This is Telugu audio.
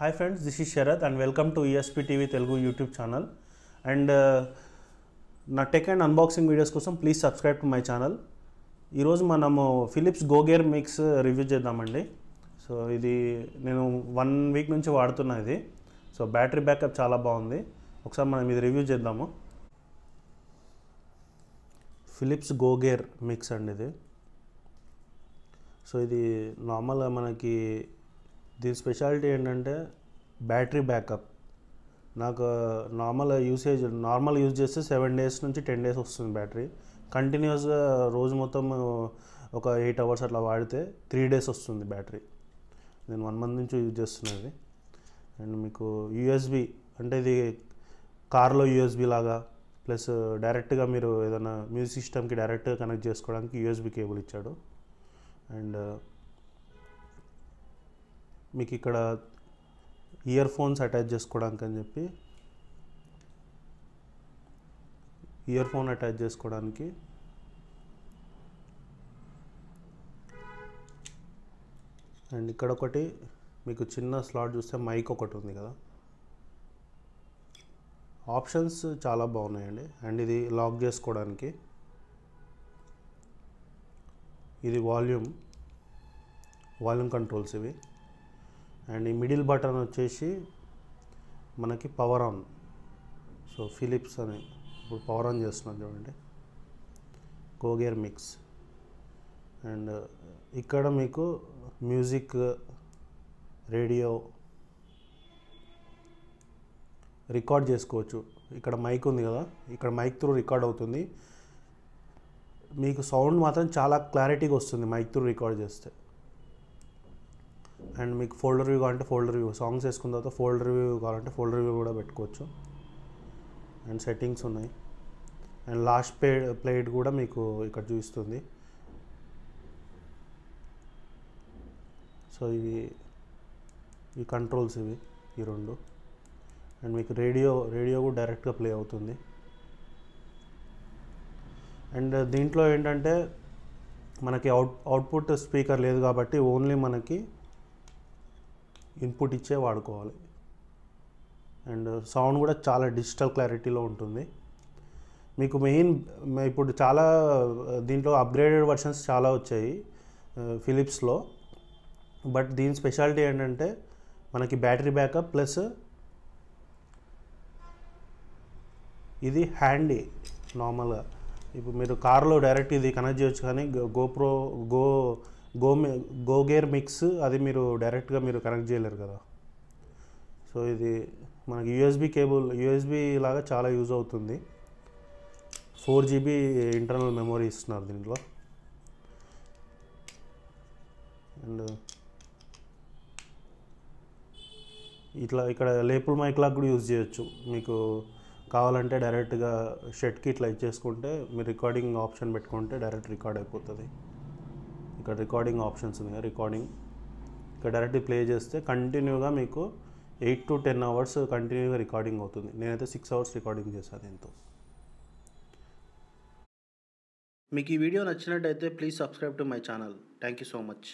Hi friends, this is Sharath and welcome to ESP TV Telugu YouTube channel. And నా టెక్ అండ్ అన్బాక్సింగ్ వీడియోస్ కోసం please subscribe to my channel. ఈరోజు మనము ఫిలిప్స్ గోగేర్ మిక్స్ రివ్యూ చేద్దామండి. సో ఇది నేను 1 వీక్ నుంచి వాడుతున్నా ఇది. సో బ్యాటరీ బ్యాకప్ చాలా బాగుంది. ఒకసారి మనం ఇది రివ్యూ చేద్దాము. ఫిలిప్స్ గోగేర్ మిక్స్ అండి ఇది. సో ఇది నార్మల్గా మనకి దీని స్పెషాలిటీ ఏంటంటే బ్యాటరీ బ్యాకప్. నాకు నార్మల్ యూజ్ చేస్తే 7 డేస్ నుంచి 10 డేస్ వస్తుంది బ్యాటరీ. కంటిన్యూస్గా రోజు మొత్తం ఒక 8 అవర్స్ అట్లా వాడితే 3 డేస్ వస్తుంది బ్యాటరీ. నేను 1 మంత్ నుంచి యూజ్ చేస్తున్నది. అండ్ మీకు యూఎస్బి అంటే ఇది కార్లో యూఎస్బి లాగా, ప్లస్ డైరెక్ట్గా మీరు ఏదైనా మ్యూజిక్ సిస్టమ్కి డైరెక్ట్గా కనెక్ట్ చేసుకోవడానికి యూఎస్బి కేబుల్ ఇచ్చాడు. అండ్ మీకు ఇక్కడ ఇయర్ ఫోన్స్ అటాచ్ చేసుకోవడానికి అని చెప్పి ఇయర్ ఫోన్ అటాచ్ చేసుకోవడానికి అండ్ ఇక్కడ ఒకటి మీకు చిన్న స్లాట్ చూస్తే మైక్ ఒకటి ఉంది కదా. ఆప్షన్స్ చాలా బాగున్నాయండి. అండ్ ఇది లాక్ చేసుకోవడానికి, ఇది వాల్యూమ్ కంట్రోల్స్ ఇవి. అండ్ ఈ మిడిల్ బటన్ వచ్చేసి మనకి పవర్ ఆన్. సో ఫిలిప్స్ అని ఇప్పుడు పవర్ ఆన్ చేస్తున్నాం చూడండి, గోగేర్ మిక్స్. అండ్ ఇక్కడ మీకు మ్యూజిక్, రేడియో రికార్డ్ చేసుకోవచ్చు. ఇక్కడ మైక్ ఉంది కదా, ఇక్కడ మైక్ త్రూ రికార్డ్ అవుతుంది. మీకు సౌండ్ మాత్రం చాలా క్లారిటీగా వస్తుంది మైక్ త్రూ రికార్డ్ చేస్తే. అండ్ మీకు ఫోల్డర్ వ్యూ కావాలంటే ఫోల్డర్ వ్యూ, సాంగ్స్ వేసుకున్న తర్వాత ఫోల్డర్ వ్యూ కావాలంటే ఫోల్డర్ వ్యూ కూడా పెట్టుకోవచ్చు. అండ్ సెట్టింగ్స్ ఉన్నాయి. అండ్ లాస్ట్ ప్లేట్ కూడా మీకు ఇక్కడ చూపిస్తుంది. సో ఈ కంట్రోల్స్ ఇవి ఈ రెండు. అండ్ మీకు రేడియో కూడా డైరెక్ట్గా ప్లే అవుతుంది. అండ్ దీంట్లో ఏంటంటే మనకి అవుట్పుట్ స్పీకర్ లేదు కాబట్టి ఓన్లీ మనకి ఇన్పుట్ ఇచ్చే వాడుకోవాలి. అండ్ సౌండ్ కూడా చాలా డిజిటల్ క్లారిటీలో ఉంటుంది. మీకు ఇప్పుడు చాలా దీంట్లో అప్గ్రేడెడ్ వర్షన్స్ చాలా వచ్చాయి ఫిలిప్స్లో. బట్ దీని స్పెషాలిటీ ఏంటంటే మనకి బ్యాటరీ బ్యాకప్ ప్లస్ ఇది హ్యాండీ. నార్మల్గా ఇప్పుడు మీరు కార్లో డైరెక్ట్ ఇది కనెక్ట్ చేయొచ్చు, కానీ గోగేర్ మిక్స్ అది మీరు డైరెక్ట్గా మీరు కనెక్ట్ చేయలేరు కదా. సో ఇది మనకి యూఎస్బి లాగా చాలా యూజ్ అవుతుంది. 4 GB ఇంటర్నల్ మెమొరీ ఇస్తున్నారు దీంట్లో. అండ్ ఇక్కడ లేపుల్ మైక్ లాగా కూడా యూజ్ చేయొచ్చు. మీకు కావాలంటే డైరెక్ట్గా షెట్కి ఇట్లా ఇచ్చేసుకుంటే మీరు రికార్డింగ్ ఆప్షన్ పెట్టుకుంటే డైరెక్ట్ రికార్డ్ అయిపోతుంది. ఇక్కడ రికార్డింగ్ ఆప్షన్స్ ఉంది కదా, రికార్డింగ్ ఇక్కడ డైరెక్ట్ ప్లే చేస్తే కంటిన్యూగా మీకు 8 to 10 అవర్స్ కంటిన్యూగా రికార్డింగ్ అవుతుంది. నేనైతే 6 అవర్స్ రికార్డింగ్ చేశాను దీంతో. మీకు ఈ వీడియో నచ్చినట్టయితే please subscribe to my channel. Thank you so much.